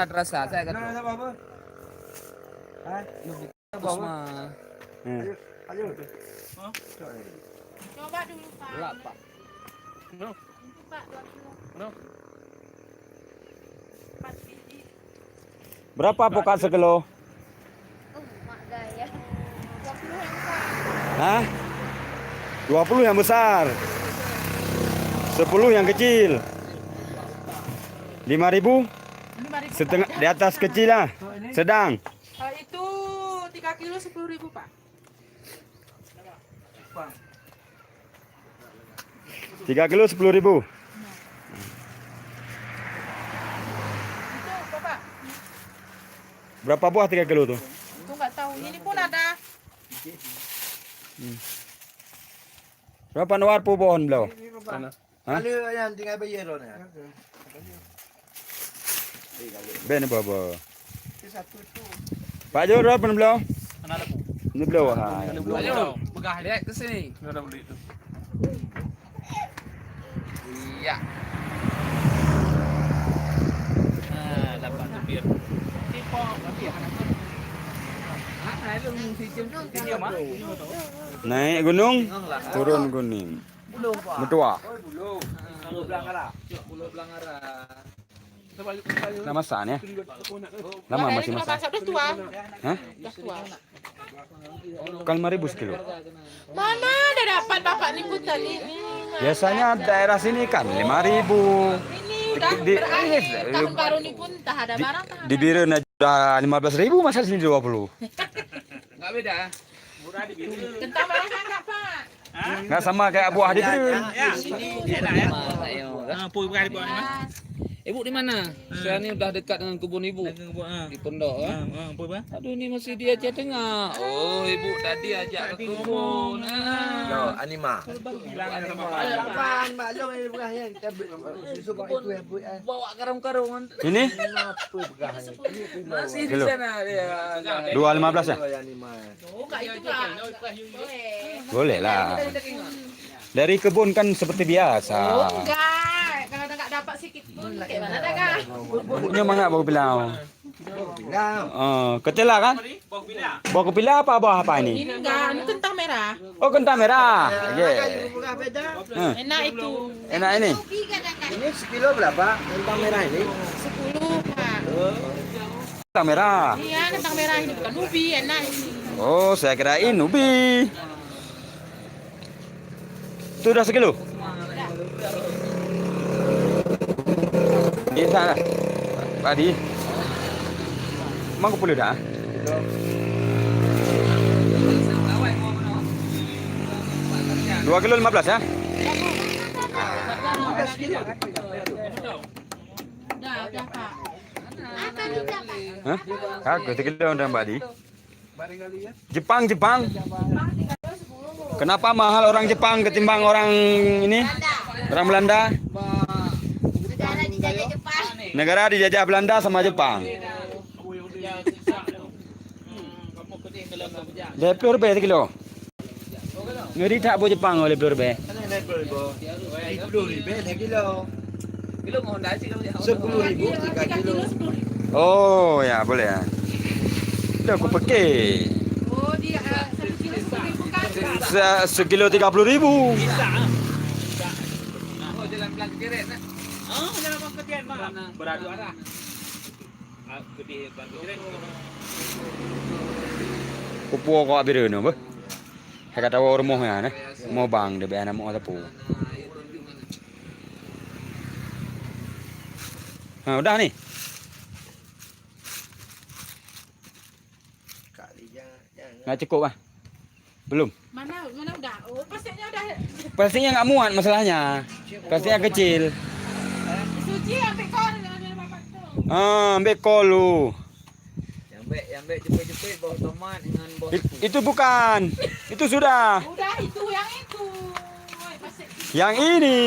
Rasa saya kata. Nah, apa? Hah? Kusma. Ayo, ayo. Coba dulu Pak. Gelap, Pak. Itu Pak 20. Empat biji. Berapa pokat sekilo? Oh, mak gaya. 20 yang besar. Hah? 20 yang besar. 10 yang kecil. 5.000? 5.000. Setengah di atas kecil lah. Sedang. Itu 3 kilo 10.000 Pak. 3 kilo 10.000. Itu Bapak. Berapa buah 3 kilo tuh? Itu nggak tahu. Ini pun ada. Berapa nawar po pohon beliau? Hah? Kali yang tinggal bayar loh nih. Ben baba. Satu tu. Pak Jo berapa beliau? Ini beliau. Ayo, begah dia ke sini. Udah beli itu. Iya. Nah, dapat bir. Tipo, tapi anak tu. Ah, lu si dia mah. Naik gunung, turun gunung. Metua. Bulu belangara. Bulu belangara. Nama sahnya? Lama masih masak. Masak udah tua. Hah? Udah tua. Bukan 5.000 sekilo. Mana ada dapat Bapak nimbut tadi? Biasanya daerah sini kan 5.000. Ini udah Di- berakhir. di- Tahun baru ini pun tak ada barang. Tak Di ada. Biren aja 15.000, masa sini 20. Enggak beda. Kentang merah enggak Pak? Nggak sama kayak buah di Biren. Ya, sini enak ya. Ayo. Pui bukan di bawah ni mah. Ibu di mana? Sekarang ni udah dekat dengan kebun ibu. Di pondok ah. Pui apa? Aduh ni masih dia aja tengah. Oh, ibu tadi ajak ke kebun. Yo, anima. Bilang sama Apaan maklum ini bukan yang kita suka itu ya bu. Bawa karung-karung. Ini Apa bukan ini Masih di Kilo. sana dia. 2.15 ya? anima. Oh, enggak itu enggak. Boleh. Boleh lah. Dari kebun kan seperti biasa. Oh, enggak. Kalau enggak dapat sikit pun kayak mana dah kah? Baunya mana bau pilau? Bilang. Ketela kan? bawah bila. Bau kepila apa bau apa ini? Ini enggak, ini kentang merah. Oh, kentang merah. Yeah. Bukan beda. Enak itu. Enak ini. Ini sekilo berapa? Kentang merah ini. 10 Pak. Kentang merah. Iya, kentang merah ini bukan ubi, enak ini. Oh, saya kirain ubi. Itu udah sekilo? Iya sana. Padi. Mang puluh dah. 2 kilo 15 ya? Udah Pak. Hah? Kagak 3 kilo udah Mbak Di. Jepang, Jepang. Kenapa mahal orang Jepang ketimbang orang ini? Orang Belanda? Negara dijajah Jepang. Negara dijajah Belanda sama Jepang. Dia pelur be kilo. Ngeri tak bo Jepang oleh pelur be. 10.000 sekilo. Kilo mau ndak sih kalau 10.000 3 kilo. Oh ya boleh ya. Udah aku pakai. Oh, dia 1 kilo 10.000 kan? Sekilo 30.000. Oh, jalan pelan keret nak. Oh, jangan mau ketian mah. Beradu arah. Gede bantu keren. Kupu kau abis ni apa? Saya kata orang rumah ya, ne? Mau bang, dia bayar nama apa? Udah nih. Kali jangan. Nggak cukup ah? Belum. Mana udah? Oh, pastinya udah. Pastinya nggak muat masalahnya. Pastinya kecil. Suci ambil kol dengan Bapak tu. Ambil kol lu. Yang baik jepit-jepit bawah tomat dengan bawah. Itu bukan. Itu sudah. Udah itu yang itu. Oi, pasti. Yang ini.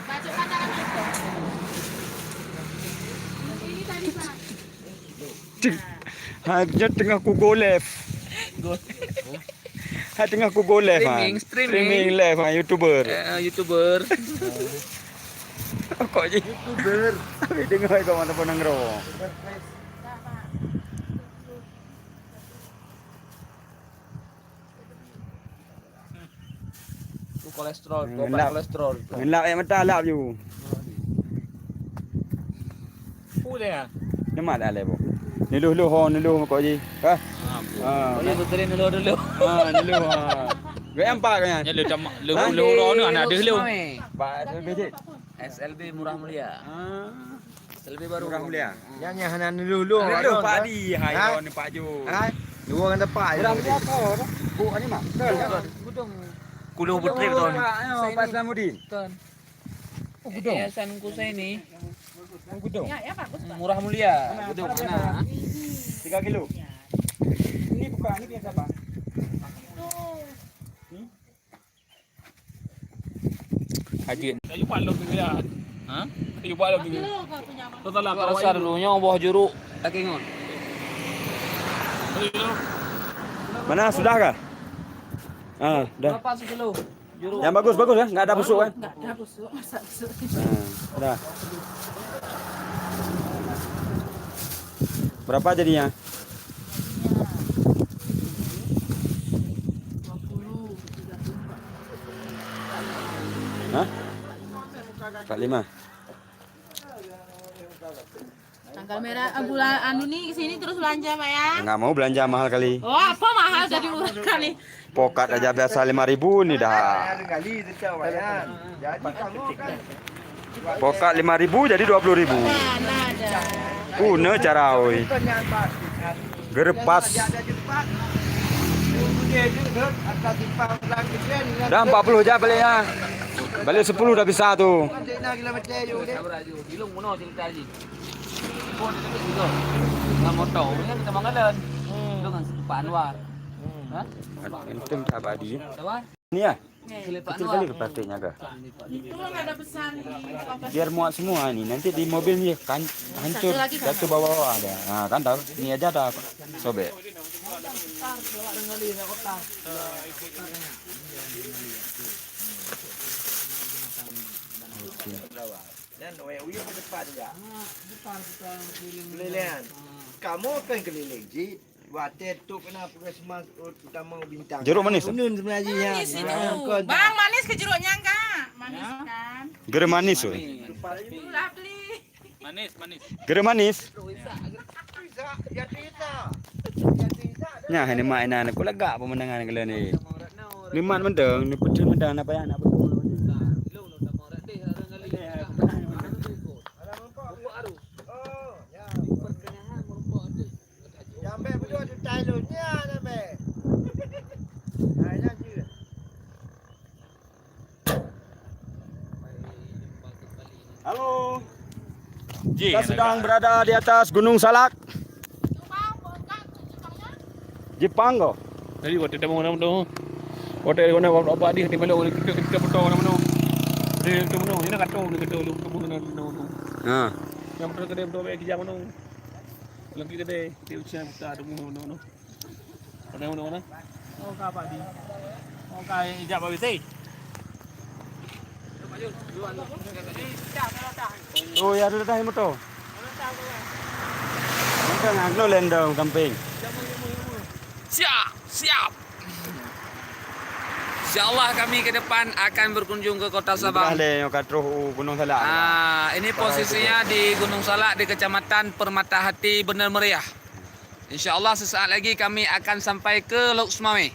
Baca pandangan itu. Ini tadi Pak. Hanya tengah ku go live. Tengah ku go live. Streaming. Streaming live YouTuber. YouTuber. Kok je? YouTuber. Tapi dengar kau mana pun nangro. Tu kolesterol, Ngelap. tobat kolesterol. Ngelap mata lap you. Phu dia. Nemat dah lepo. Niluh-luh ho niluh kok je. Ha? Oh, ya tu tadi dulu. Ha, niluh ha. Gaya empat kan? Nya lu cam lu ro ni anak dia lu. Pak SLB. SLB Murah Mulia. Ah. SLB baru. Murah mulia. Yang hanan dulu. Niluh Pak Adi. Hai Ha? kau ni Pak Ju. Hai. Dua orang tepat. Murah mulia kau. Bu ni mak. Gudang. Kuluh Putri betul. Pak Salamuddin. Kan. Oh, gudang. Yayasan Kusai ni Gudang. Ya, bagus. Murah Mulia. Gudang mana? 3 kilo. Ini bukan, ini biasa Pak. Haji. Kayu pak lu dia. Ha? Kayu pak lu dia. Total lah Rasa dulunya buah jeruk. Tak ingat. Mana sudah kah? Ah, dah. Berapa sekilo? Jeruk. Yang bagus-bagus kan? Enggak ada busuk kan? Enggak ada busuk, masa busuk. Dah. Berapa jadinya? 20, 30. Hah? 45. Tanggal merah bulan anu nih kesini terus belanja Pak ya. Enggak mau belanja mahal kali. Oh apa mahal jadi murah kali. Pokat aja biasa 5.000 nih dah. Ada kali tercau bayar. Jadi kamu kan Pokat 5.000 jadi 20.000. Mana ada. Kuna cara oi. Gerepas. ada cepat. Dia juga atas simpang lang kecil. Dah 40 je baliknya. Balik 10 dah bisa tu. Nak gila macam you dia. Sabaraju. Dilung mono cerita Haji. Pun itu. Dengan motor ni kita mangalan. Dengan Pak Anwar. Ha? Untung tak abadi. Apa? Ni ya. Sila Pak Kecil Anwar. kali ke plastiknya kah? Itu kan ada pesan di toko. Biar muat semua ni. Nanti di mobil ni kan hancur. Satu lagi kan? Jatuh bawah-bawah ada. Ha, kan tahu. Ni aja dah sobek. Dan OEU ke depan juga. Keliling. Kamu kan keliling ji. Watet tu kena semang utama bintang. Jeruk manis? Unun sebenarnya. Manis itu. Bang, manis ke jeruknya enggak? Manis kan? Gere manis oi. Itulah beli. Manis, manis. Gere manis. Ya bisa. Nya ini mainan aku lega pemandangan kalian ni. Ni mat mendeng, ni pedih mendeng apa ya nak betul. Sampai berdua tu talonnya sampai. Hai nak je. Halo. Ji. Kita sedang berada di atas Gunung Salak, Jepang kau. Tadi waktu kita mau tu. Hotel kau nak apa dia di mana kita foto mana mana. Dia tu mana? Ini nak kata lu mana mana. Ha. Yang betul kedai betul baik kijang mana. Lagi kedai dia ucap kita ada mana mana. Ada mana mana. Oh kapa di. Oh kai ijab habis eh. Oh ya ada dah motor. Motor ngaglo lendong camping. Siap, siap. InsyaAllah kami ke depan akan berkunjung ke Kota Sabang. Le katro Gunung Salak. Ini posisinya di Gunung Salak di Kecamatan Permata Hati, Bener Meriah. InsyaAllah sesaat lagi kami akan sampai ke Laut Semawe.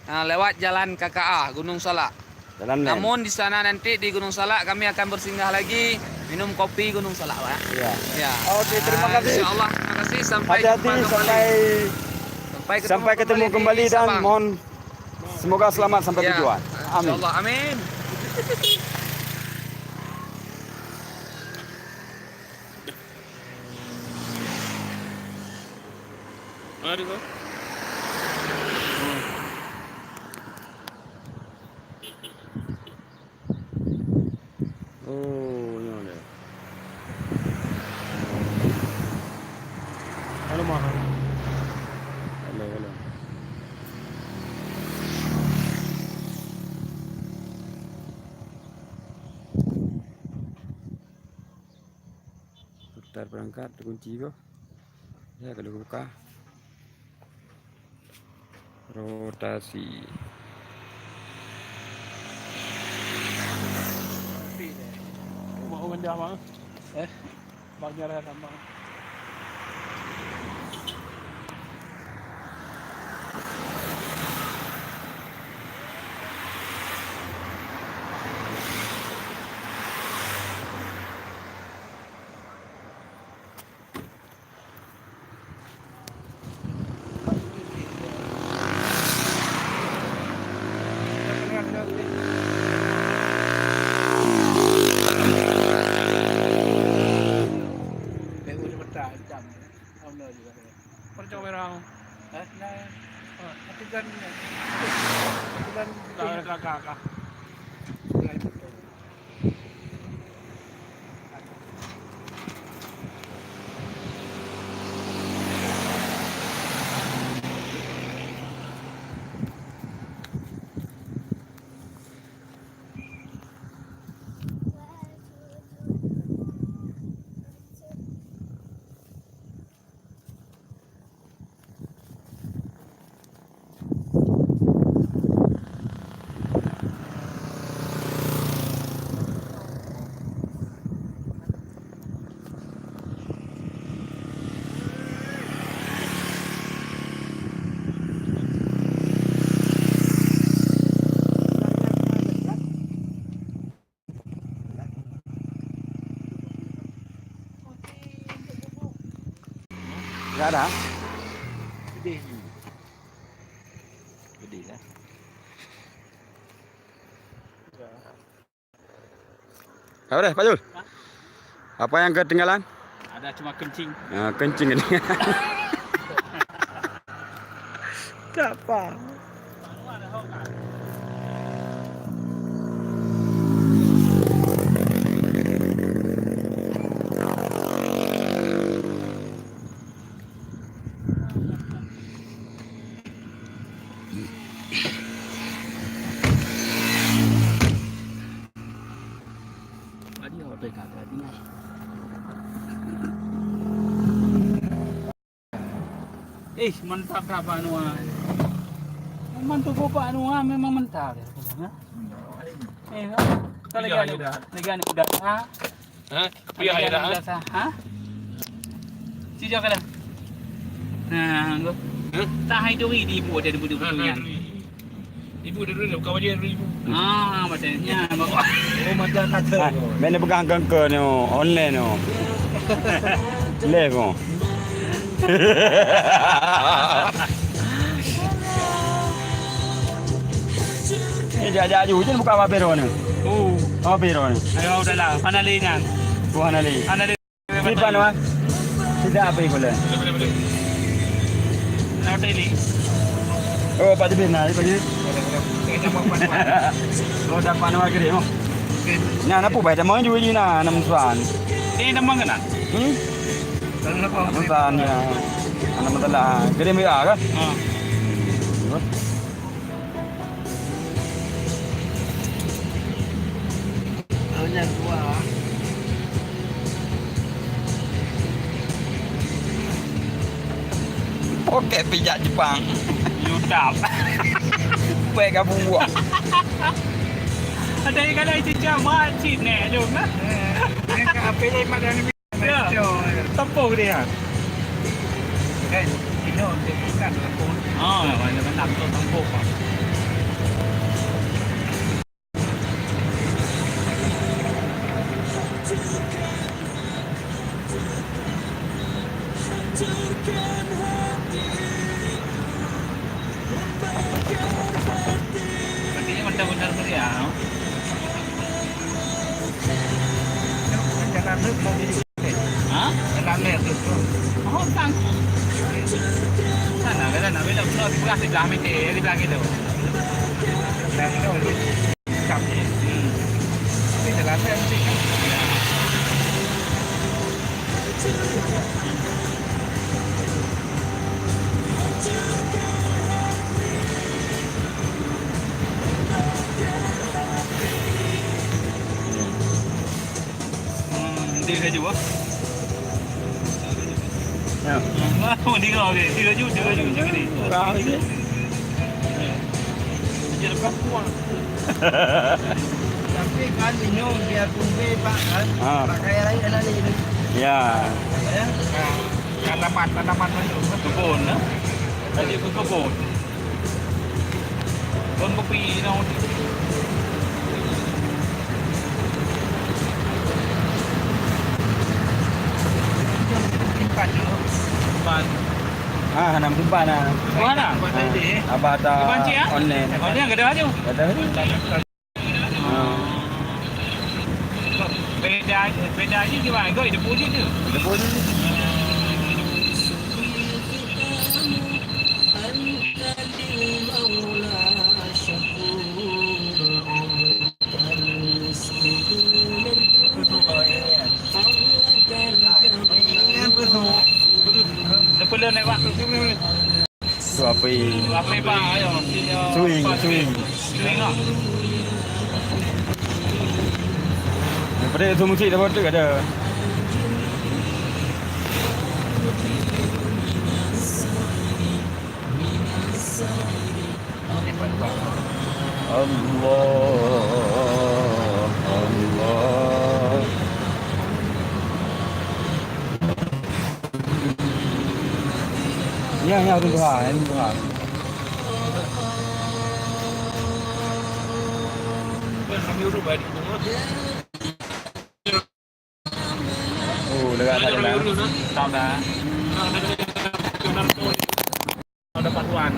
Lewat jalan KKA Gunung Salak. Jalan Namun di sana nanti di Gunung Salak kami akan bersinggah lagi minum kopi Gunung Salak, Pak. Ya. Ya. Okey, terima kasih. InsyaAllah, terima kasih. Sampai Hati-hati jumpa kembali. sampai ketemu kembali di dan Sabang. mohon semoga selamat sampai Ya, tujuan. Amin. InsyaAllah, amin. Mana dia tu? Oh, ni ada. Kalau mahal. Hello. start perangkat kunci ko. Ya kalau buka. Rotasi. Mau benda apa? Bagi arah tambang. Percaya merah. Kakak. Enggak ada. Gede. Gede lah. Apa deh, Pak Jul? Apa yang ketinggalan? Ada cuma kencing. Ya, kencing ini. Apa? Tadi order kagak dia. Mantap dah Pak Anwar. Mantu ko Pak Anwar memang mantap ya. Kalau lagi udah. Ha? Biar ya dah. Ha? Sijak dah. Nah, ngok. Tak hai doi di ibu ada ibu punya. Ibu dulu kau dia ibu. Macamnya. Oh, macam kata. Mana pegang ke ni online ni. Leh ko. Ni jajak je buka apa bero ni. Apa bero ni? Ayo udahlah, panalinan. Tuhan Ali. Panalin. Kita mana? Tidak apa yang boleh. Nak teli. Oh, Pak Jibin nak pergi. Oh, dapat nama kiri mo. Ni anak pun baik dah mau juga ni na, nam suan. Ni dah mana? Nam suan ya. Anak mentala. Kiri merah kan? Yang tua. Okey pijak Jepang. YouTube. Baik kamu buat. Ada yang kalau cicak mak cik ni tu nah. Yang apa ni makan ni? Tempuk dia. Kan, ini untuk ikan tempuk. Mana nak tu tempuk. Berarti benar-benar meriah. Jalan ni mau jadi. Jalan ni tu. Tang. Sana kan nak bila belah belah sebelah mete di belakang tu. Dan ni kap ni. Ini jalan ni mesti. Dia dah jua. Wah, ni kau ke? Dia macam ni. Orang ni. Dia lepas puang. Tapi kan minum biar tumbuh pak kan. Pakai air ada ni. Ya. Ya. Tanaman kebun lah. Tadi ke kebun. Kebun kopi nak. Ban. Nak simpan lah. Mana? Abah tak Banci ah? online. Oh, dia ada aja. Ada. Beda aja gimana? Kau deposit tu. Deposit ni. Lepas dia naik waktu tu. Tu apa ini? Apa bang? Ayo. Swing. Swing ah. Daripada tu musik dapat tu ada. Allah. Ya, tunggu ha, tunggu ha. Kami urut balik. Oh, dekat tak ada. Tahu dah. Ada patuan.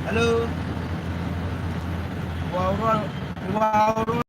Halo. Wow,